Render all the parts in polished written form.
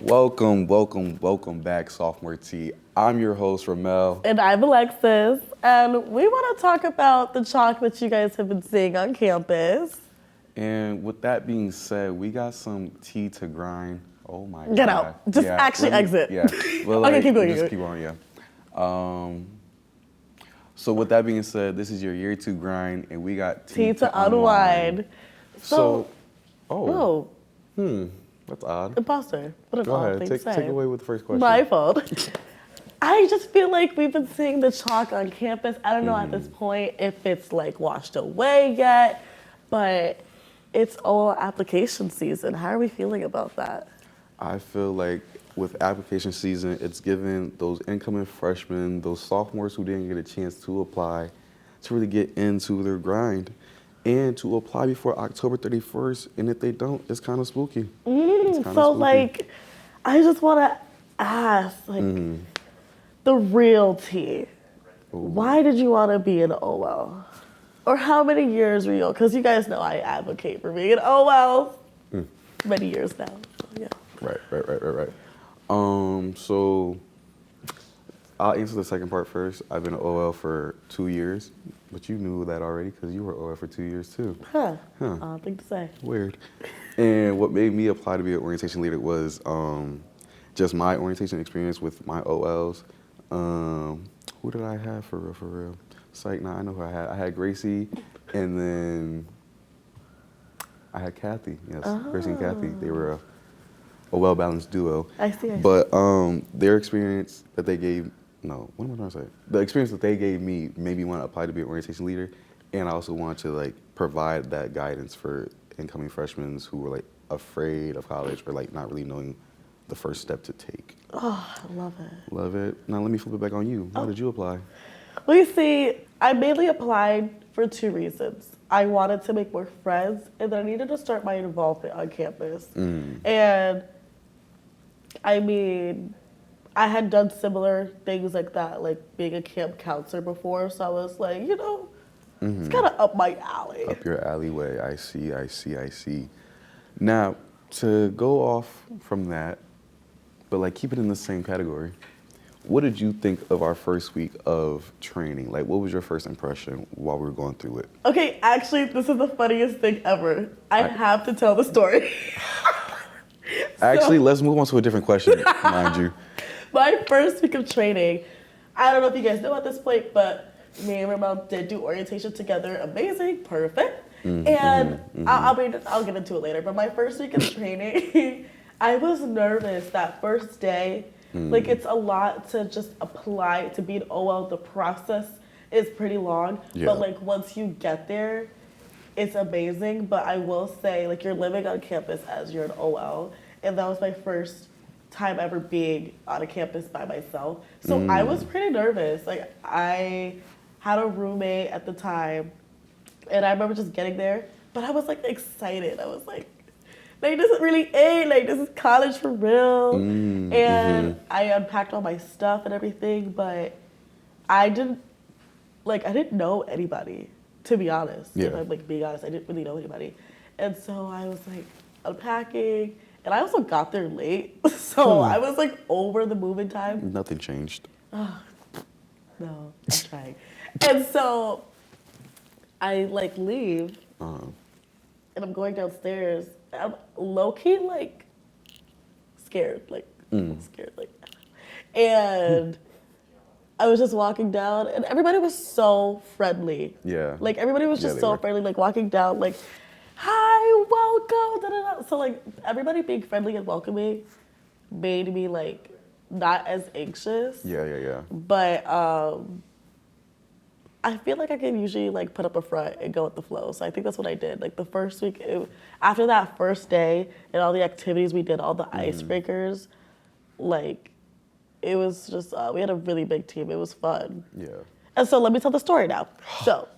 Welcome back, Sophomore T. I'm your host, Rhamel. And I'm Alexis, and we want to talk about the chocolate you guys have been seeing on campus. And with that being said, we got some tea to grind. Oh my God. Get out. Just actually exit. Yeah. Well, Okay, keep going. Just keep on, yeah. So with that being said, this is your year 2 grind, and we got tea to unwind. Whoa. That's odd. Imposter. What an Go odd ahead, thing to say. take away with the first question. My fault. I just feel like we've been seeing the chalk on campus. I don't know at this point if it's like washed away yet, but it's all application season. How are we feeling about that? I feel like with application season, it's given those incoming freshmen, those sophomores who didn't get a chance to apply, to really get into their grind and to apply before October 31st. And if they don't, it's kind of spooky. Like, I just want to ask, like, the real tea. Why did you want to be an OL? Or how many years were you? Because you guys know I advocate for being an OL many years now. So, yeah. Right. So I'll answer the second part first. I've been an OL for 2 years, but you knew that already because you were OL for 2 years too. Odd thing to say. Weird. And what made me apply to be an orientation leader was just my orientation experience with my OLs. Who did I have for real? Psych, nah, I know who I had. I had Gracie, and then I had Kathy. Yes, Gracie and Kathy. They were a well-balanced duo. I see. But their experience that they gave, what am I trying to say? The experience that they gave me made me want to apply to be an orientation leader, and I also wanted to like provide that guidance for incoming freshmen who were like afraid of college or like not really knowing the first step to take. Oh, I love it. Love it. Now let me flip it back on you. Why did you apply? Well, you see, I mainly applied for 2 reasons. I wanted to make more friends, and then I needed to start my involvement on campus. And I mean, I had done similar things like that, like being a camp counselor before, so I was like, it's kind of up my alley. Up your alleyway. I see. Now, to go off from that, but like keep it in the same category, what did you think of our first week of training? Like, what was your first impression while we were going through it? Okay, actually, this is the funniest thing ever. I have to tell the story. Actually, let's move on to a different question, mind you. My first week of training, I don't know if you guys know at this point, but me and Rhamel did do orientation together. Amazing, perfect. I'll get into it later, but my first week of training, I was nervous that first day. Like, it's a lot to just apply to be an OL. The process is pretty long, but like once you get there, it's amazing. But I will say, like, you're living on campus as you're an OL, and that was my first time ever being on a campus by myself. So I was pretty nervous. Like, I had a roommate at the time, and I remember just getting there, but I was like excited. I was like, this is really it. Like, this is college for real. And I unpacked all my stuff and everything, but I didn't know anybody, to be honest. Yeah. If I'm like being honest, I didn't really know anybody. And so I was like unpacking, and I also got there late. So I was like over the moving time. Nothing changed. Oh, no, I'm trying. And so I like leave, and I'm going downstairs. I'm low-key like scared, and I was just walking down, and everybody was so friendly. Yeah. Like, everybody was just so friendly, like walking down, like, hi, welcome, da-da-da. So like everybody being friendly and welcoming made me like not as anxious. Yeah. But I feel like I can usually like put up a front and go with the flow. So I think that's what I did. Like the first week, after that first day and all the activities we did, all the icebreakers, like it was just, we had a really big team. It was fun. Yeah. And so let me tell the story now. So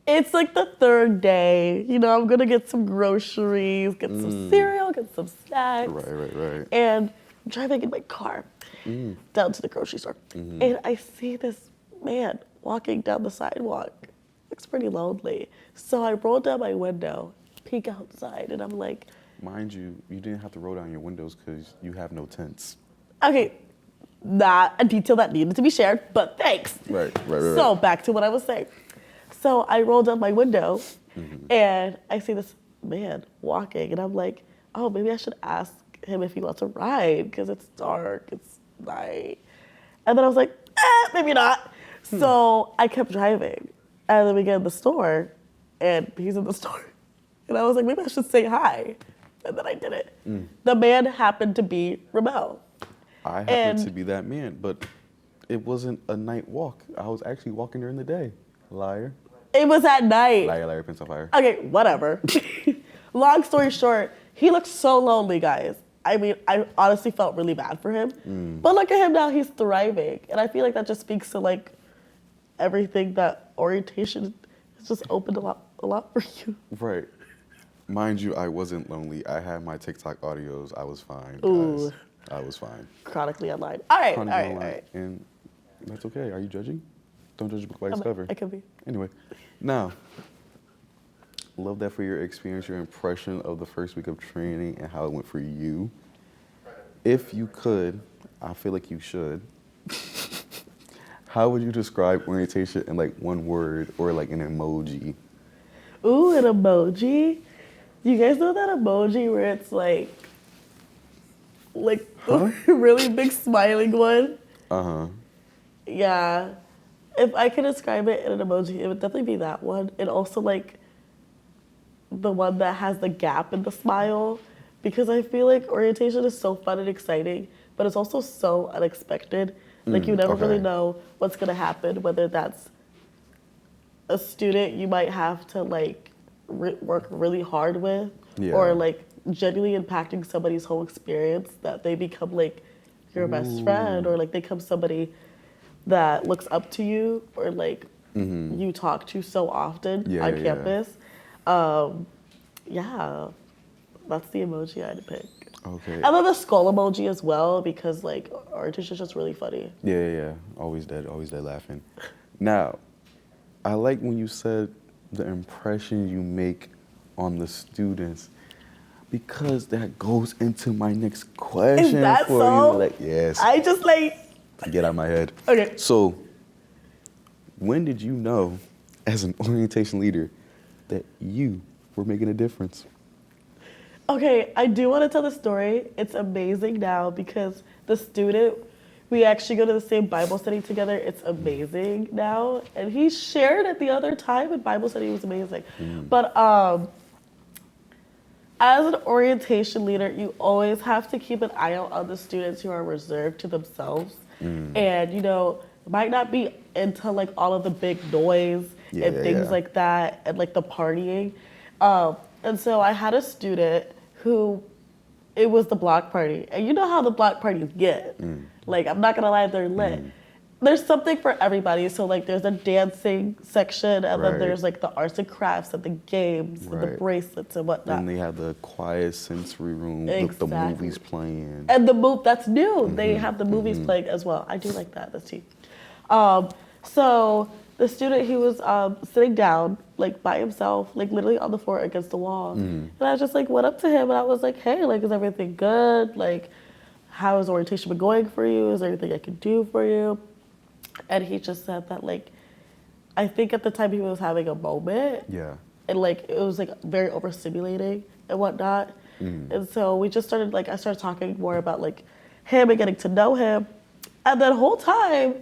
it's like the 3rd day. I'm gonna get some groceries, get some cereal, get some snacks. Right. And I'm driving in my car down to the grocery store. And I see this man walking down the sidewalk. Looks pretty lonely. So I roll down my window, peek outside, and I'm like, mind you, you didn't have to roll down your windows because you have no tents. Okay, not a detail that needed to be shared, but thanks. Right. So back to what I was saying. So I rolled down my window and I see this man walking and I'm like, oh, maybe I should ask him if he wants a ride because it's dark, it's night. And then I was like, maybe not. So I kept driving and then we get in the store and he's in the store. And I was like, maybe I should say hi. And then I did it. The man happened to be Rhamel. I happened to be that man, but it wasn't a night walk. I was actually walking during the day. Liar. It was at night. Liar, pencil fire. Okay, whatever. Long story short, he looked so lonely, guys. I mean, I honestly felt really bad for him. But look at him now, he's thriving. And I feel like that just speaks to like everything that orientation has just opened a lot for you. Right. Mind you, I wasn't lonely. I had my TikTok audios. I was fine, Ooh. guys. I was fine. Chronically online. All right. And that's okay. Are you judging? Don't judge a book by its cover. I could be. Anyway, now, love that for your experience, your impression of the first week of training and how it went for you. If you could, I feel like you should, how would you describe orientation in like one word or like an emoji? Ooh, an emoji? You guys know that emoji where it's like a really big smiling one? Uh-huh. Yeah. If I could describe it in an emoji, it would definitely be that one. And also like the one that has the gap in the smile. Because I feel like orientation is so fun and exciting, but it's also so unexpected. Like you never really know what's gonna happen, whether that's a student you might have to like work really hard with, or like genuinely impacting somebody's whole experience that they become like your best friend, or like they become somebody that looks up to you, or like you talk to so often on campus. Yeah, that's the emoji I'd pick. Okay. I love the skull emoji as well because like orientation is just really funny. Yeah. Always dead laughing. Now, I like when you said the impression you make on the students, because that goes into my next question Is that for so? you. Like, yes. I just like... Get out of my head. Okay. So, when did you know, as an orientation leader, that you were making a difference? Okay, I do want to tell the story. It's amazing now because the student, we actually go to the same Bible study together. It's amazing now. And he shared it the other time in Bible study. It was amazing. But as an orientation leader, you always have to keep an eye out on the students who are reserved to themselves. And, you know, might not be into like all of the big noise and things like that and like the partying. And so I had a student who, it was the block party. And you know how the block parties get. Like, I'm not gonna lie, they're lit. There's something for everybody. So like there's a dancing section and then there's like the arts and crafts and the games and the bracelets and whatnot. And they have the quiet sensory room with the movies playing. And that's new. They have the movies playing as well. I do like that, that's tea. So the student, he was sitting down, like by himself, like literally on the floor against the wall. And I just like went up to him and I was like, hey, like, is everything good? Like, how has orientation been going for you? Is there anything I can do for you? And he just said that, like, I think at the time he was having a moment. Yeah. And like, it was like very overstimulating and whatnot. And so we just started, like, I started talking more about like him and getting to know him. And the whole time,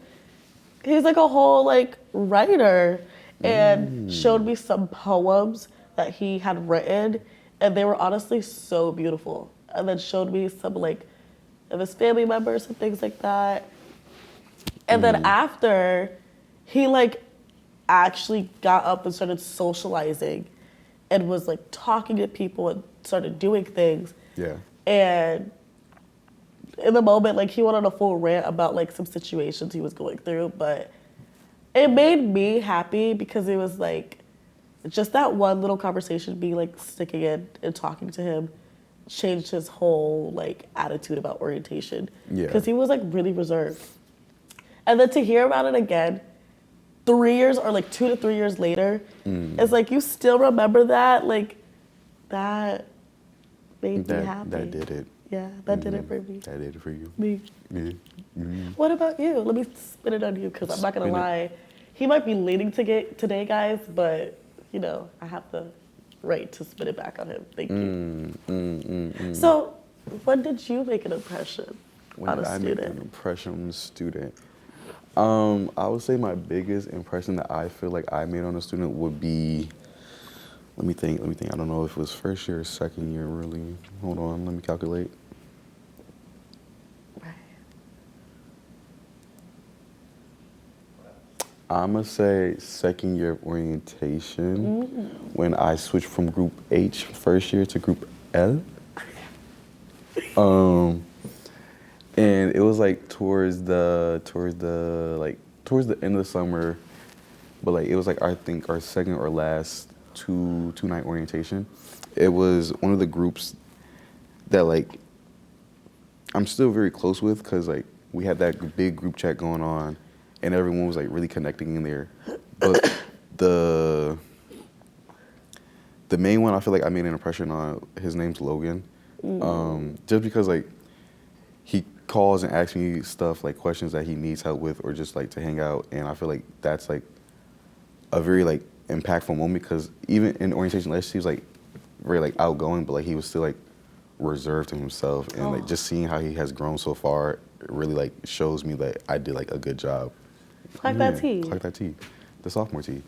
he's like a whole like writer and showed me some poems that he had written, and they were honestly so beautiful. And then showed me some like of his family members and things like that. And then after, he like actually got up and started socializing and was like talking to people and started doing things. Yeah. And in the moment, like he went on a full rant about like some situations he was going through, but it made me happy because it was like just that one little conversation, being like sticking in and talking to him, changed his whole like attitude about orientation. Yeah. Because he was like really reserved. And then to hear about it again, 3 years or like 2 to 3 years later, it's like you still remember that, like that made me happy. That did it. Yeah, that did it for me. That did it for you. Me. Yeah. What about you? Let me spin it on you because I'm not gonna Spin it. lie. He might be leaning to get today, guys, but you know I have the right to spin it back on him. Thank you. So, when did you make an impression When on did a I make student? an impression on a student? I would say my biggest impression that I feel like I made on a student would be, let me think. I don't know if it was first year or second year, really. Hold on, let me calculate. I'm gonna say second year of orientation when I switched from group H first year to group L. And it was like towards the end of the summer, but like it was like I think our second or last two night orientation. It was one of the groups that like I'm still very close with because like we had that big group chat going on, and everyone was like really connecting in there. But the main one I feel like I made an impression on, his name's Logan. Just because like he calls and asks me stuff like questions that he needs help with or just like to hang out, and I feel like that's like a very like impactful moment because even in orientation last year he was like very like outgoing, but like he was still like reserved to himself, and like just seeing how he has grown so far, it really like shows me that I did like a good job. Clack that tea. Clack that tea. The sophomore tea.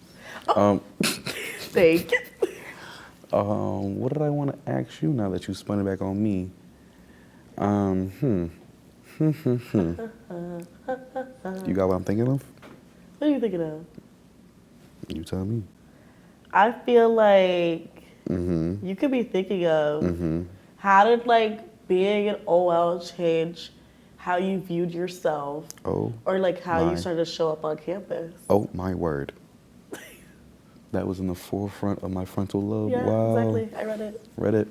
Thank you. What did I want to ask you now that you spun it back on me? You got what I'm thinking of? What are you thinking of? You tell me. I feel like you could be thinking of how did like being an OL change how you viewed yourself, Oh, or like how my. you started to show up on campus. Oh my word. That was in the forefront of my frontal lobe. Yeah, Wow. exactly. I read it. Read it.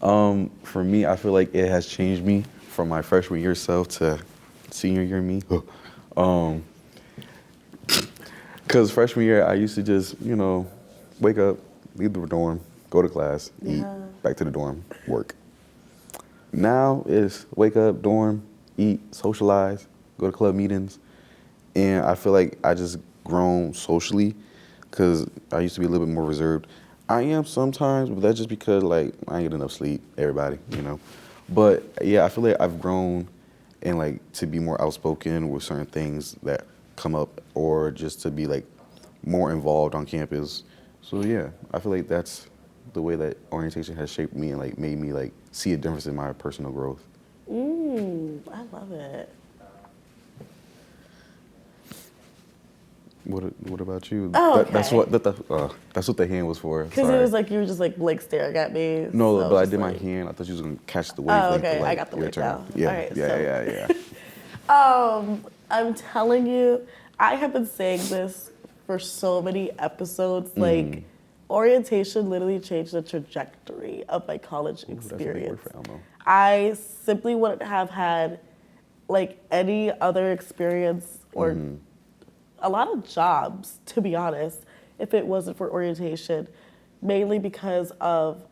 For me, I feel like it has changed me from my freshman year self to senior year me. Because freshman year, I used to just, wake up, leave the dorm, go to class, eat, back to the dorm, work. Now it's wake up, dorm, eat, socialize, go to club meetings. And I feel like I just grown socially because I used to be a little bit more reserved. I am sometimes, but that's just because like I ain't get enough sleep, everybody, But yeah, I feel like I've grown and like to be more outspoken with certain things that come up, or just to be like more involved on campus. So yeah, I feel like that's the way that orientation has shaped me and like made me like see a difference in my personal growth. I love it. What about you? Oh, That's okay. that's what the hand was for. Because it was like you were just like blank staring at me. No, so but I just, did my like, hand. I thought you was gonna catch the Oh, wavelength. okay. Of, like, I got the your wave turn. now. Yeah, All right, yeah. I'm telling you, I have been saying this for so many episodes. Like, orientation literally changed the trajectory of my college That's a big word experience. for Elmo. I simply wouldn't have had like any other experience or a lot of jobs, to be honest, if it wasn't for orientation, mainly because of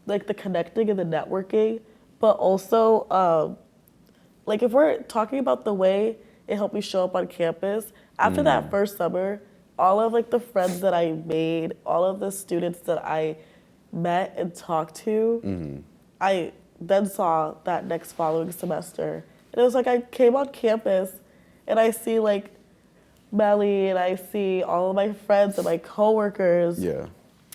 like the connecting and the networking, but also like if we're talking about the way it helped me show up on campus, after that first summer, all of like the friends that I made, all of the students that I met and talked to, I then saw that next following semester. And it was like I came on campus and I see like Melly and I see all of my friends and my coworkers. Yeah.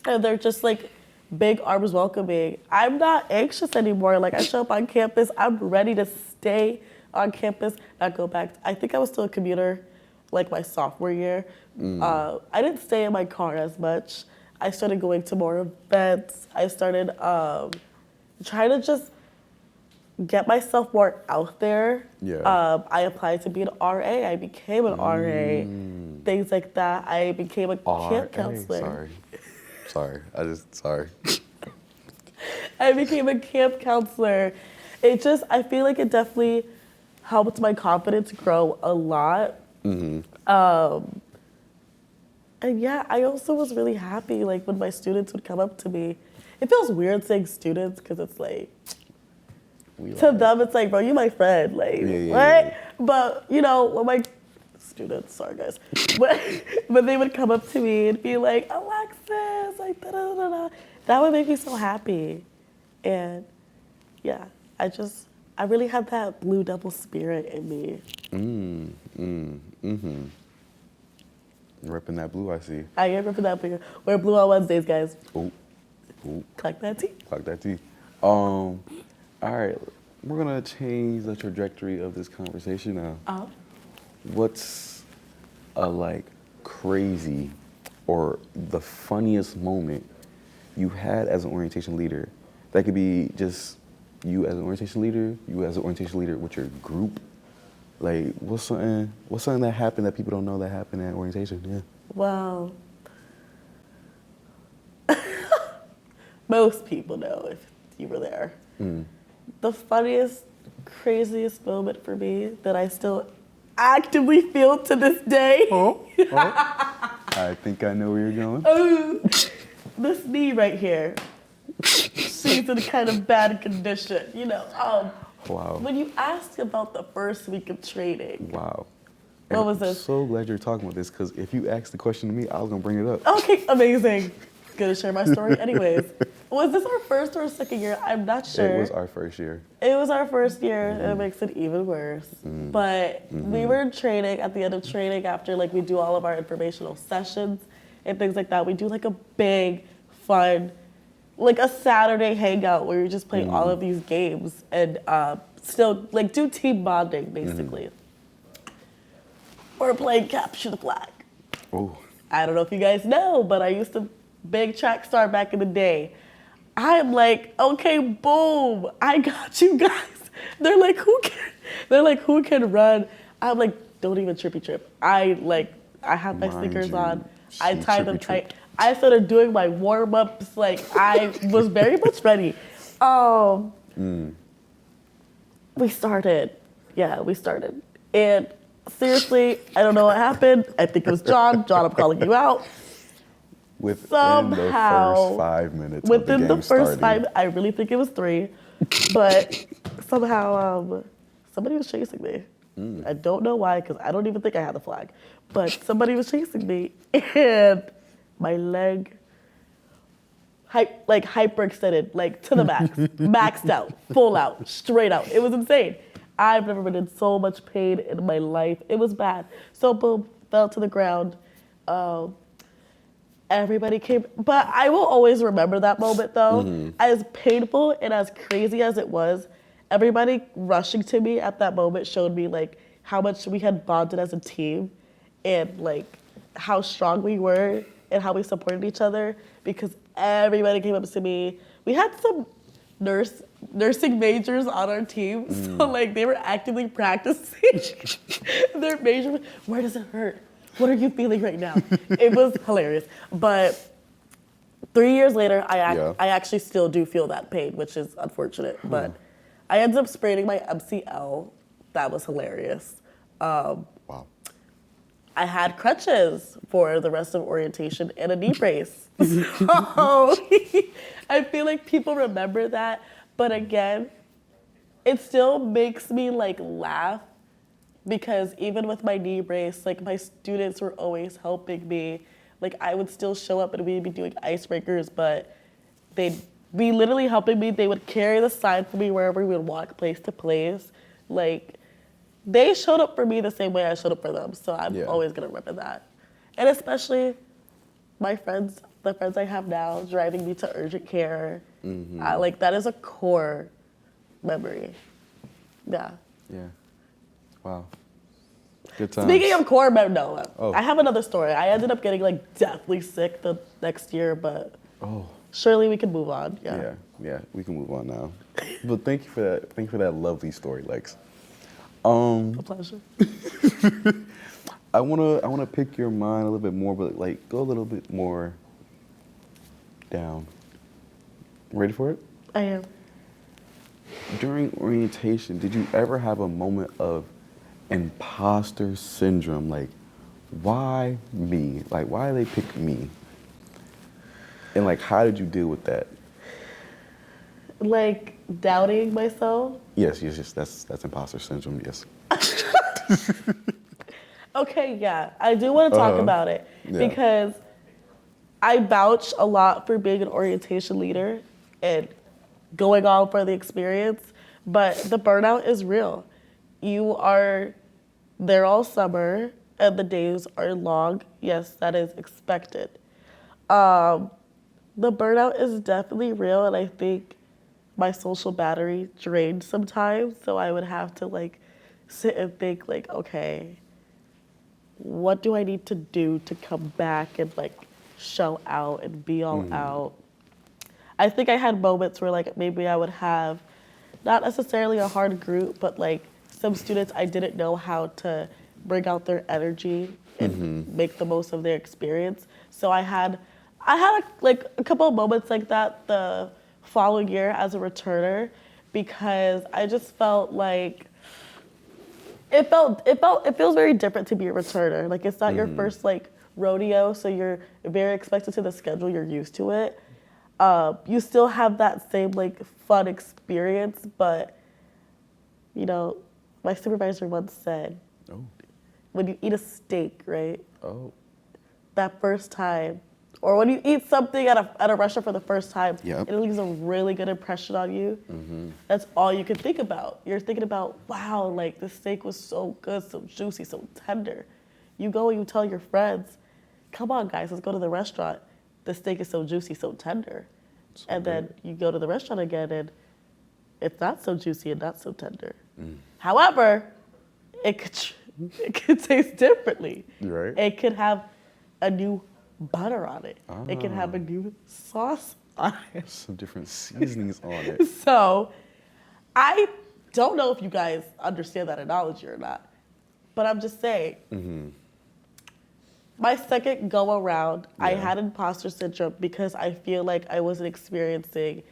And they're just like big arms welcoming. I'm not anxious anymore. Like I show up on campus, I'm ready to stay on campus, not go back. I think I was still a commuter like my sophomore year. I didn't stay in my car as much. I started going to more events. I started trying to just get myself more out there. Yeah. I applied to be an RA. I became an RA. Things like that. I became a camp counselor. Sorry. I became a camp counselor. I feel like it definitely helped my confidence grow a lot. And yeah, I also was really happy like when my students would come up to me. It feels weird saying students because it's like, to them it's like, bro, you my friend, like, what? But, you know, when my students, sorry guys, but they would come up to me and be like, Alexis, like, da-da-da-da. That would make me so happy. And yeah, I really had that Blue Devil spirit in me. Repping that blue, I see. I am repping that blue. We're blue on Wednesdays, guys. Ooh. Ooh. Clock that tea. Clock that tea. All right, we're gonna change the trajectory of this conversation now. What's a like crazy or the funniest moment you had as an orientation leader? That could be just you as an orientation leader, you as an orientation leader with your group. Like, what's something that happened that people don't know that happened at orientation? Yeah. Well, most people know if you were there. The funniest, craziest moment for me that I still actively feel to this day. I think I know where you're going. This knee right here. She's in kind of bad condition, you know. Wow. When you asked about the first week of training. Wow. What was this? I'm so glad you're talking about this because if you asked the question to me, I was going to bring it up. Okay, amazing. Gonna share my story anyways. Was this our first or second year? I'm not sure. It was our first year. It was our first year, and it makes it even worse. But we were in training, at the end of training, after like we do all of our informational sessions and things like that, we do like a big, fun, like a Saturday hangout where we just play all of these games and still like do team bonding basically. We're playing capture the flag. Oh. I don't know if you guys know, but I used to big track star back in the day. I'm like, okay, boom, I got you guys. They're like, who can run? I'm like, don't even trippy trip. I have my sneakers on. I tie them tight. I started doing my warm-ups, like I was very much ready. We started. And seriously, I don't know what happened. I think it was John. John, I'm calling you out. Within the first 5 minutes Within of the the first starting. 5, I really think it was 3. But somehow somebody was chasing me. I don't know why, because I don't even think I had the flag. But somebody was chasing me, and my leg hyperextended, like to the max, maxed out, full out, straight out. It was insane. I've never been in so much pain in my life. It was bad. So boom, fell to the ground. Everybody came, but I will always remember that moment though. As painful and as crazy as it was, everybody rushing to me at that moment showed me like how much we had bonded as a team and like how strong we were and how we supported each other because everybody came up to me. We had some nursing majors on our team, so like they were actively practicing their major. Where does it hurt? What are you feeling right now? It was hilarious. But 3 years later, I actually still do feel that pain, which is unfortunate. But I ended up spraining my MCL. That was hilarious. Wow. I had crutches for the rest of orientation and a knee brace. So I feel like people remember that. But again, it still makes me like laugh because even with my knee brace, like my students were always helping me. Like I would still show up and we'd be doing icebreakers, but they'd be literally helping me. They would carry the sign for me wherever we would walk place to place. Like they showed up for me the same way I showed up for them. So I'm always gonna remember that. And especially my friends, the friends I have now driving me to urgent care. Like that is a core memory. Yeah. Yeah. Wow. Good times. Speaking of core memory, I have another story. I ended up getting like deathly sick the next year, but surely we can move on. Yeah, we can move on now. But thank you for that. Thank you for that lovely story, Lex. A pleasure. I wanna pick your mind a little bit more, but like go a little bit more down. Ready for it? I am. During orientation, did you ever have a moment of imposter syndrome, like why me? Like, why they pick me? And like, how did you deal with that? Like doubting myself. Yes. That's imposter syndrome. Yes. Okay, yeah, I do want to talk about it Yeah. because I vouch a lot for being an orientation leader and going on for the experience, but the burnout is real. You are there all summer and the days are long. Yes, that is expected. Um, the burnout is definitely real, and I think my social battery drained sometimes, so I would have to like sit and think like, okay, what do I need to do to come back and like show out and be all out? I think I had moments where like maybe I would have not necessarily a hard group, but like some students I didn't know how to bring out their energy and make the most of their experience. So I had like a couple of moments like that the following year as a returner because I just felt like it feels very different to be a returner. Like it's not your first like rodeo, so you're very expected to the schedule. You're used to it. You still have that same like fun experience, but you know, my supervisor once said, Oh. when you eat a steak, right, Oh. that first time, or when you eat something at a restaurant for the first time, Yep. it leaves a really good impression on you. That's all you can think about. You're thinking about, wow, like this steak was so good, so juicy, so tender. You go and you tell your friends, come on guys, let's go to the restaurant. The steak is so juicy, so tender. So And good. then you go to the restaurant again and it's not so juicy and not so tender. However, it could taste differently. You're right. It could have a new butter on it. It can have a new sauce on it. Some different seasonings on it. So I don't know if you guys understand that analogy or not, but I'm just saying. My second go around, I Yeah. had imposter syndrome because I feel like I wasn't experiencing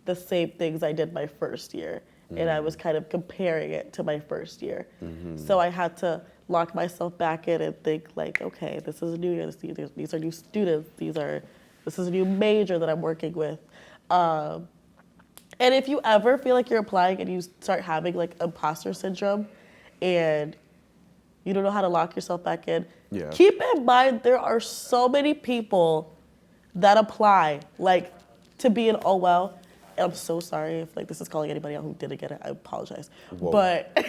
the same things I did my first year. And I was kind of comparing it to my first year. So I had to lock myself back in and think like, okay, this is a new year. These are new students. This is a new major that I'm working with. And if you ever feel like you're applying and you start having like imposter syndrome and you don't know how to lock yourself back in, Yeah. keep in mind there are so many people that apply like to be an OL. I'm so sorry if like this is calling anybody out who didn't get it. I apologize. Whoa. But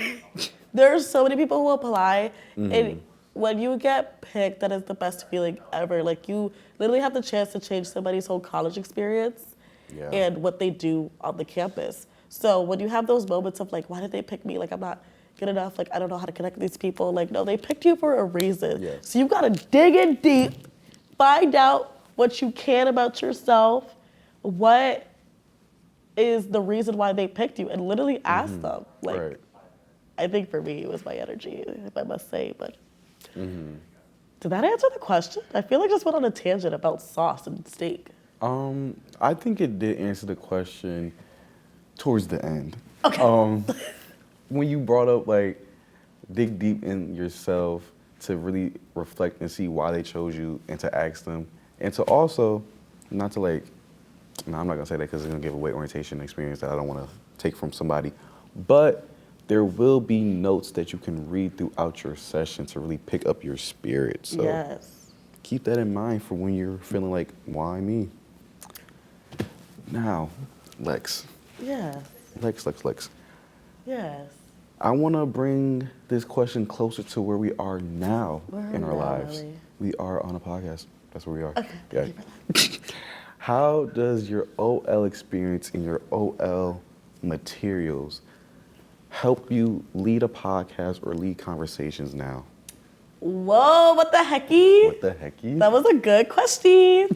there's so many people who apply, and when you get picked, that is the best feeling ever. Like you literally have the chance to change somebody's whole college experience Yeah. and what they do on the campus. So when you have those moments of like, why did they pick me? Like I'm not good enough. Like I don't know how to connect with these people. Like no, they picked you for a reason. Yes. So you gotta dig in deep, find out what you can about yourself, what is the reason why they picked you, and literally ask them. Like, Right. I think for me, it was my energy, if I must say. But did that answer the question? I feel like I just went on a tangent about sauce and steak. I think it did answer the question towards the end. Okay. When you brought up like dig deep in yourself to really reflect and see why they chose you and to ask them and to also not to like, no, I'm not gonna say that because it's gonna give away orientation experience that I don't want to take from somebody, but there will be notes that you can read throughout your session to really pick up your spirit. So Yes. keep that in mind for when you're feeling like, why me? Now, Lex. Yes. Lex. Yes. I want to bring this question closer to where we are now Where are in we our now, lives. Ellie? We are on a podcast. That's where we are. Okay, thank you How does your OL experience and your OL materials help you lead a podcast or lead conversations now? Whoa, what the hecky? What the hecky? That was a good question.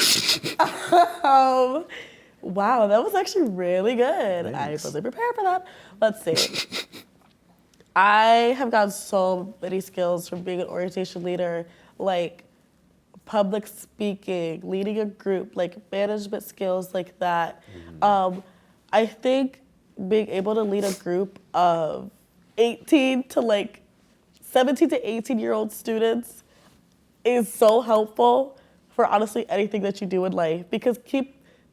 Wow, that was actually really good. Thanks. I wasn't prepared for that. Let's see. I have gotten so many skills from being an orientation leader, like public speaking, leading a group, like management skills like that. I think being able to lead a group of 17 to 18-year-old students is so helpful for honestly anything that you do in life, because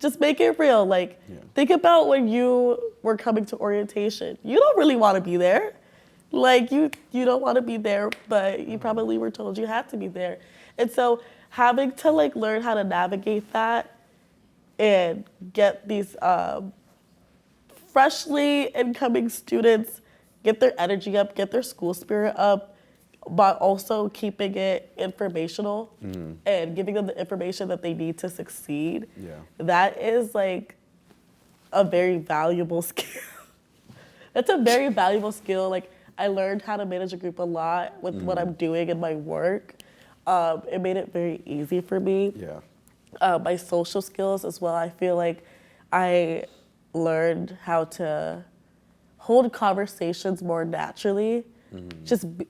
just make it real. Like, think about when you were coming to orientation. You don't really want to be there. Like, you don't want to be there, but you probably were told you had to be there. And so having to like learn how to navigate that and get these freshly incoming students, get their energy up, get their school spirit up, but also keeping it informational and giving them the information that they need to succeed. Yeah. That is like a very valuable skill. That's a very valuable skill. Like, I learned how to manage a group a lot with what I'm doing in my work. It made it very easy for me. Yeah. My social skills as well. I feel like I learned how to hold conversations more naturally.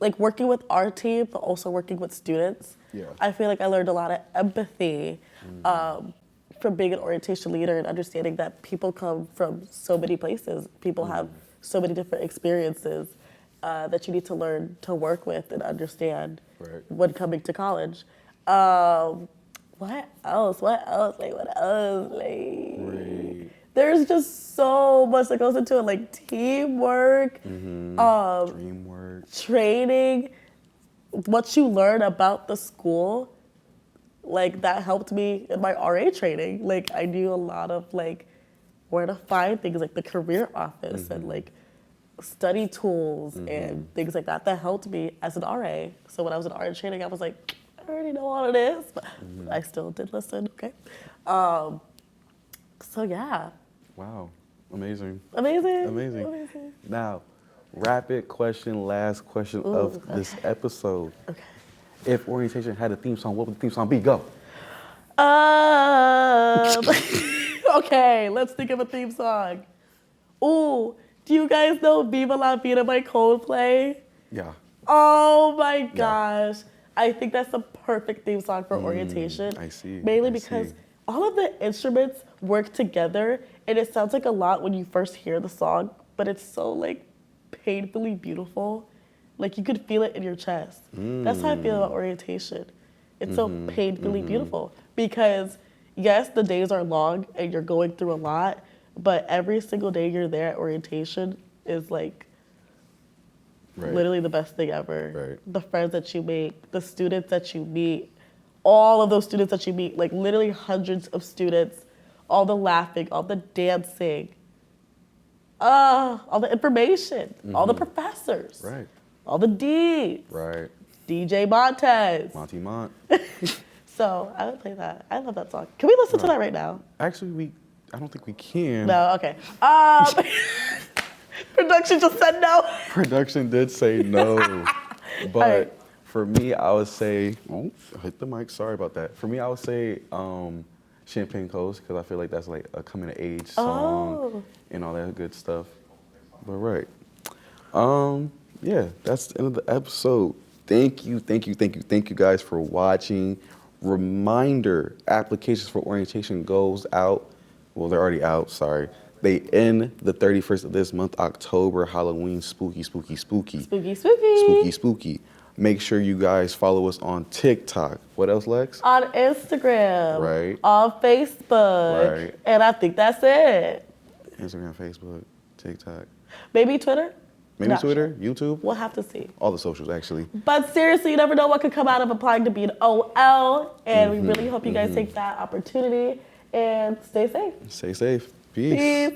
Like working with our team, but also working with students. Yeah. I feel like I learned a lot of empathy from being an orientation leader and understanding that people come from so many places. People have so many different experiences that you need to learn to work with and understand when coming to college. What else? Like, what else? Like, there's just so much that goes into it, like teamwork, Dreamwork, training, what you learn about the school. Like, that helped me in my RA training. Like, I knew a lot of like where to find things, like the career office and like study tools and things like that. That helped me as an RA. So when I was in RA training, I was like, I already know all of this, but I still did listen. Okay. So yeah. Wow. Amazing. Amazing. Now, rapid question, last question of this episode. Okay. If orientation had a theme song, what would the theme song be? Go. Okay, let's think of a theme song. Ooh, do you guys know Viva La Vida by Coldplay? Yeah. Oh my gosh. I think that's the perfect theme song for orientation. I see. Mainly because all of the instruments work together, and it sounds like a lot when you first hear the song, but it's so like painfully beautiful. Like, you could feel it in your chest. That's how I feel about orientation. It's so painfully beautiful because yes, the days are long and you're going through a lot, but every single day you're there at orientation is like literally the best thing ever. The friends that you make, the students that you meet, all of those students that you meet, like literally hundreds of students, all the laughing, all the dancing, all the information, all the professors, all the D's, DJ Montez. Monty Mont. So I would play that. I love that song. Can we listen to that right now? Actually, I don't think we can. No, okay. Production just said no. Production did say no. But for me, I would say, I hit the mic, sorry about that. For me, I would say Champagne Coast, because I feel like that's like a coming of age song and all that good stuff. But yeah, that's the end of the episode. Thank you guys for watching. Reminder, applications for orientation goes out. Well, they're already out, sorry. They end the 31st of this month, October, Halloween, spooky. Make sure you guys follow us on TikTok. What else, Lex? On Instagram. On Facebook. And I think that's it. Instagram, Facebook, TikTok. Maybe Twitter? Maybe Twitter, YouTube. We'll have to see. All the socials, actually. But seriously, you never know what could come out of applying to be an OL. And we really hope you guys take that opportunity and stay safe. Stay safe. Peace.